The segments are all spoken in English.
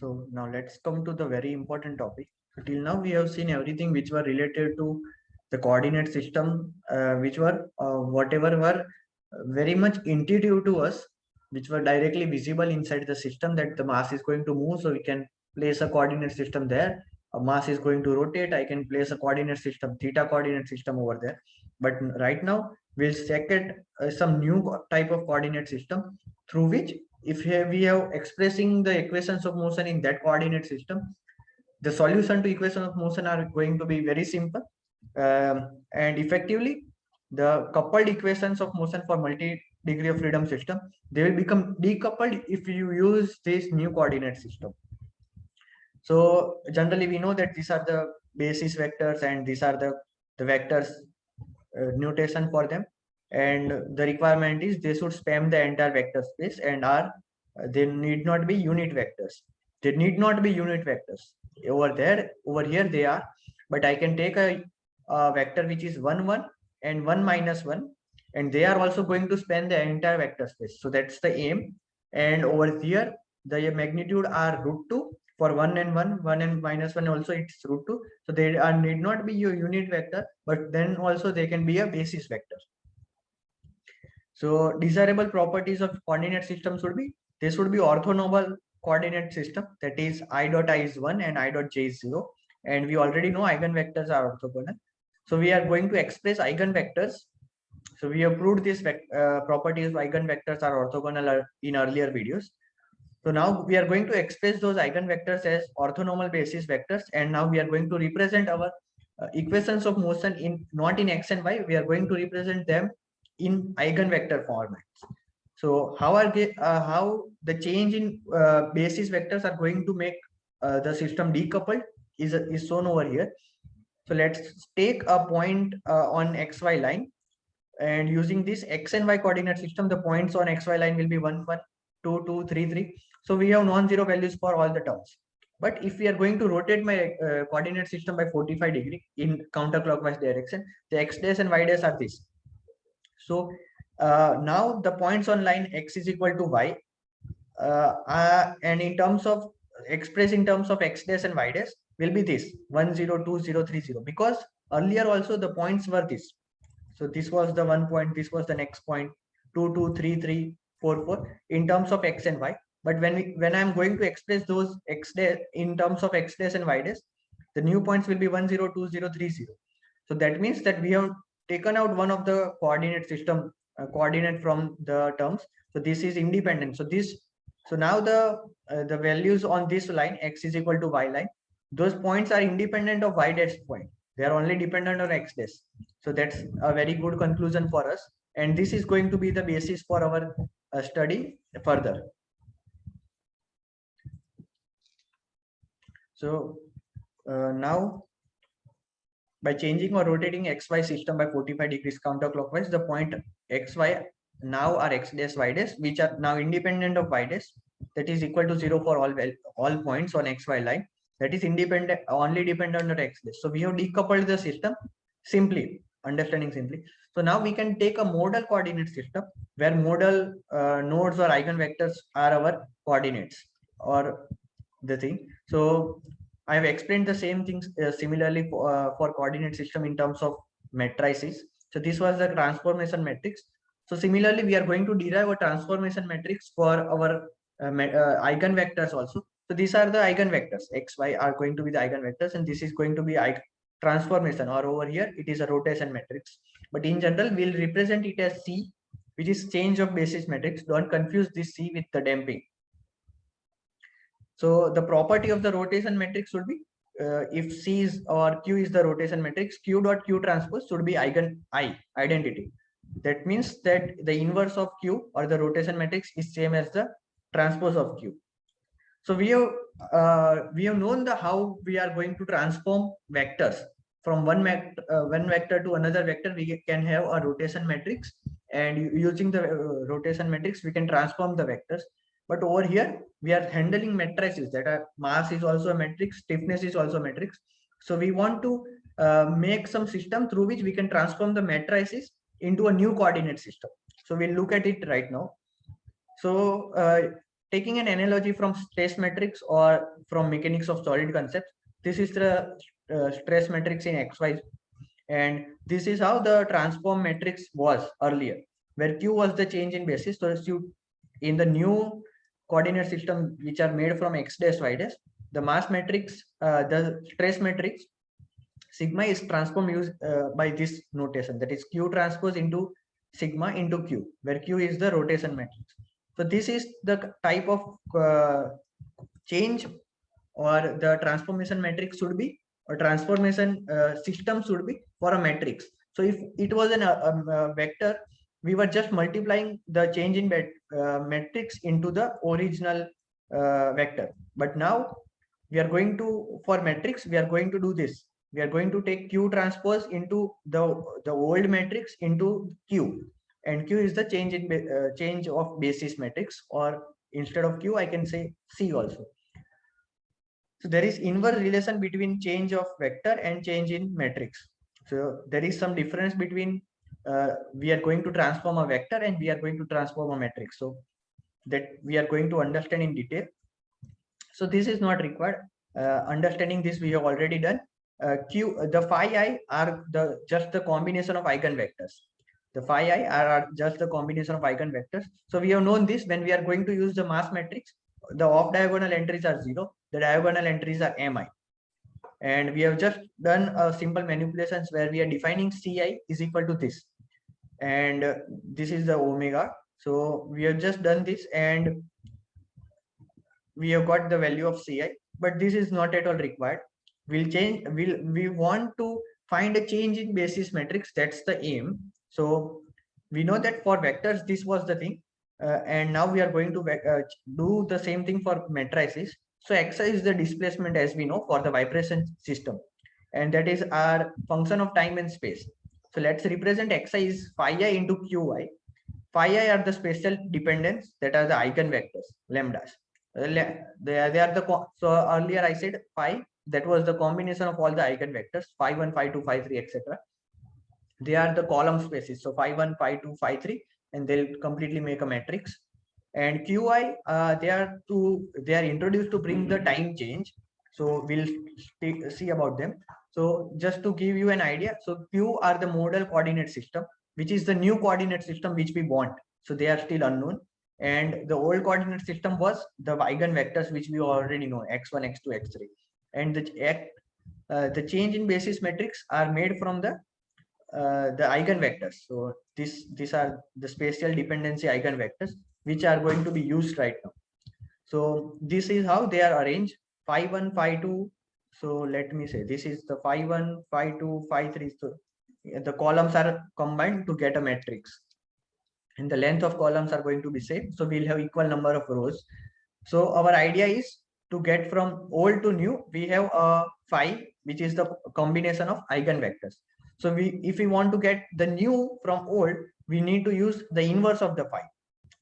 So now let's come to the very important topic. So till now we have seen everything which were related to the coordinate system, which were whatever were very much intuitive to us, which were directly visible inside the system that the mass is going to move. So we can place a coordinate system there. A mass is going to rotate. I can place a coordinate system, theta coordinate system over there. But right now we'll check it some new type of coordinate system through which if we have expressing the equations of motion in that coordinate system, the solution to equation of motion are going to be very simple, and effectively the coupled equations of motion for multi degree of freedom system, they will become decoupled if you use this new coordinate system. So generally we know that these are the basis vectors and these are the vectors notation for them, and the requirement is they should span the entire vector space and are they need not be unit vectors. They need not be unit vectors over there. Over here they are, but I can take a vector which is 1 1 and 1 minus 1, and they are also going to span the entire vector space. So that's the aim. And over here the magnitude are root 2 for 1 and 1, 1 and minus 1 also it's root 2. So they are need not be your unit vector, but then also they can be a basis vector. So desirable properties of coordinate systems should be, they should be orthonormal coordinate system, that is I dot I is 1 and I dot j is 0, and we already know eigenvectors are orthogonal. So we are going to express eigenvectors. So we have proved this properties of eigenvectors are orthogonal in earlier videos. So now we are going to express those eigenvectors as orthonormal basis vectors, and now we are going to represent our equations of motion in not in x and y. We are going to represent them in eigenvector formats. So how the change in basis vectors are going to make the system decoupled is shown over here. So let's take a point on xy line, and using this x and y coordinate system, the points on xy line will be 1 1 2 2 3 3. So we have non-zero values for all the terms. But if we are going to rotate my coordinate system by 45 degree in counterclockwise direction, the x dash and y dash are this. So now the points on line x is equal to y, and in terms of express in terms of x dash and y dash will be this 1 0 2 0 3 0, because earlier also the points were this. So this was the 1 point, this was the next point, 2 2 3 3 4 4 in terms of x and y. But when I'm going to express those x dash in terms of x dash and y dash, the new points will be 1 0 2 0 3 0. So that means that we have taken out one of the coordinate system coordinate from the terms. So this is independent. So now the values on this line x is equal to y line, those points are independent of y dash point. They are only dependent on x dash. So that's a very good conclusion for us, and this is going to be the basis for our study further. So now by changing or rotating xy system by 45 degrees counterclockwise, the point xy now are x dash y dash, which are now independent of y dash, that is equal to 0 for all points on xy line, that is independent, only dependent on x dash. So we have decoupled the system simply, understanding simply. So now we can take a modal coordinate system where modal nodes or eigenvectors are our coordinates or the thing. So I have explained the same things similarly for coordinate system in terms of matrices. So this was the transformation matrix. So similarly, we are going to derive a transformation matrix for our eigenvectors also. So these are the eigenvectors. X, Y are going to be the eigenvectors, and this is going to be transformation, or over here it is a rotation matrix. But in general, we'll represent it as C, which is change of basis matrix. Don't confuse this C with the damping. So the property of the rotation matrix should be if C is or Q is the rotation matrix, Q dot Q transpose should be identity. That means that the inverse of Q or the rotation matrix is same as the transpose of Q. So we have known the how we are going to transform vectors from one vector to another vector. We can have a rotation matrix, and using the rotation matrix we can transform the vectors. But over here we are handling matrices that are mass is also a matrix, stiffness is also a matrix. So we want to make some system through which we can transform the matrices into a new coordinate system. So we'll look at it right now. So taking an analogy from stress matrix or from mechanics of solid concepts, this is the stress matrix in XY, and this is how the transform matrix was earlier, where Q was the change in basis. So you in the new coordinate system which are made from X dash Y dash, the mass matrix, the stress matrix sigma is transformed used by this notation, that is Q transpose into sigma into Q, where Q is the rotation matrix. So this is the type of change, or the transformation matrix should be, or transformation system should be for a matrix. So if it was a vector, we were just multiplying the change in matrix into the original vector. But now we are going to, for matrix, we are going to do this. We are going to take Q transpose into the old matrix into Q, and Q is the change in change of basis matrix, or instead of Q I can say C also. So there is inverse relation between change of vector and change in matrix. So there is some difference between we are going to transform a vector and we are going to transform a matrix. So that we are going to understand in detail. So this is not required. Understanding this we have already done. The phi I are just the combination of eigenvectors. The phi I are just the combination of eigenvectors. So we have known this when we are going to use the mass matrix. The off diagonal entries are 0. The diagonal entries are mi. And we have just done a simple manipulations where we are defining Ci is equal to this. And this is the omega. So we have just done this and we have got the value of Ci, but this is not at all required. We want to find a change in basis matrix. That's the aim. So we know that for vectors, this was the thing. And now we are going to do the same thing for matrices. So Xi is the displacement, as we know, for the vibration system. And that is our function of time and space. So let's represent Xi is phi I into Qi. Phi I are the spatial dependence, that are the eigenvectors, lambdas. They are the, so earlier I said phi, that was the combination of all the eigenvectors, phi 1, phi 2, phi 3, etc. They are the column spaces. So phi 1, phi 2, phi 3, and they'll completely make a matrix. And Qi, they are introduced to bring the time change. So we'll see about them. So just to give you an idea, so Q are the modal coordinate system, which is the new coordinate system which we want. So they are still unknown. And the old coordinate system was the eigenvectors, which we already know, x1, x2, x3. And the change in basis matrix are made from the eigenvectors. So these are the spatial dependency eigenvectors which are going to be used right now. So this is how they are arranged: phi 1, phi 2. So let me say this is the phi 1, phi 2, phi 3. So the columns are combined to get a matrix, and the length of columns are going to be same. So we'll have equal number of rows. So our idea is to get from old to new. We have a phi, which is the combination of eigenvectors. So if we want to get the new from old, we need to use the inverse of the phi.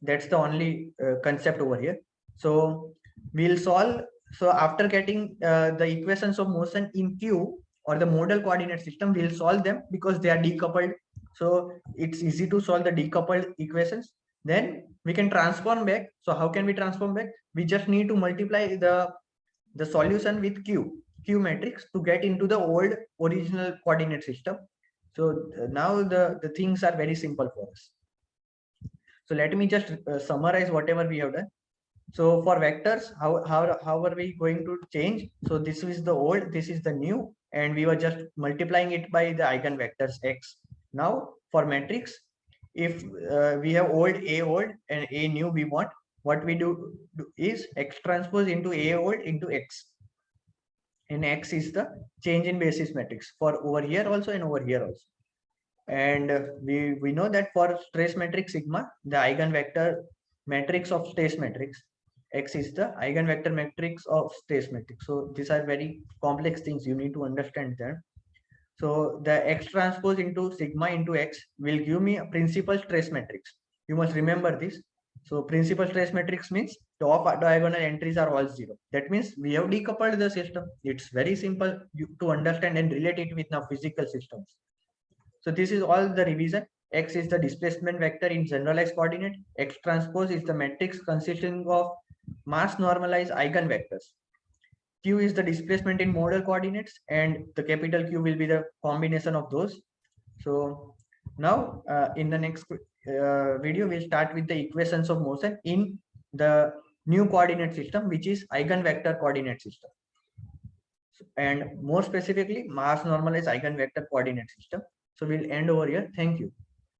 That's the only concept over here. So we'll solve. So after getting the equations of motion in Q, or the modal coordinate system, we'll solve them because they are decoupled. So it's easy to solve the decoupled equations. Then we can transform back. So how can we transform back? We just need to multiply the solution with Q matrix to get into the old original coordinate system. So now the things are very simple for us. So let me just summarize whatever we have done. So for vectors, how are we going to change? So this is the old, this is the new, and we were just multiplying it by the eigenvectors x. Now for matrix, if we have old and A new we want, what we do is X transpose into A old into X. And X is the change in basis matrix for over here also and over here also. And we know that for stress matrix sigma, the eigenvector matrix of stress matrix, X is the eigenvector matrix of stress matrix. So these are very complex things, you need to understand them. So the X transpose into sigma into X will give me a principal stress matrix. You must remember this. So principal stress matrix means the off diagonal entries are all 0. That means we have decoupled the system. It's very simple to understand and relate it with now physical systems. So this is all the revision. X is the displacement vector in generalized coordinate. X transpose is the matrix consisting of mass normalized eigenvectors. Q is the displacement in modal coordinates, and the capital Q will be the combination of those. So now in the next video, we'll start with the equations of motion in the new coordinate system, which is eigenvector coordinate system. And more specifically, mass normalized eigenvector coordinate system. So we'll end over here. Thank you.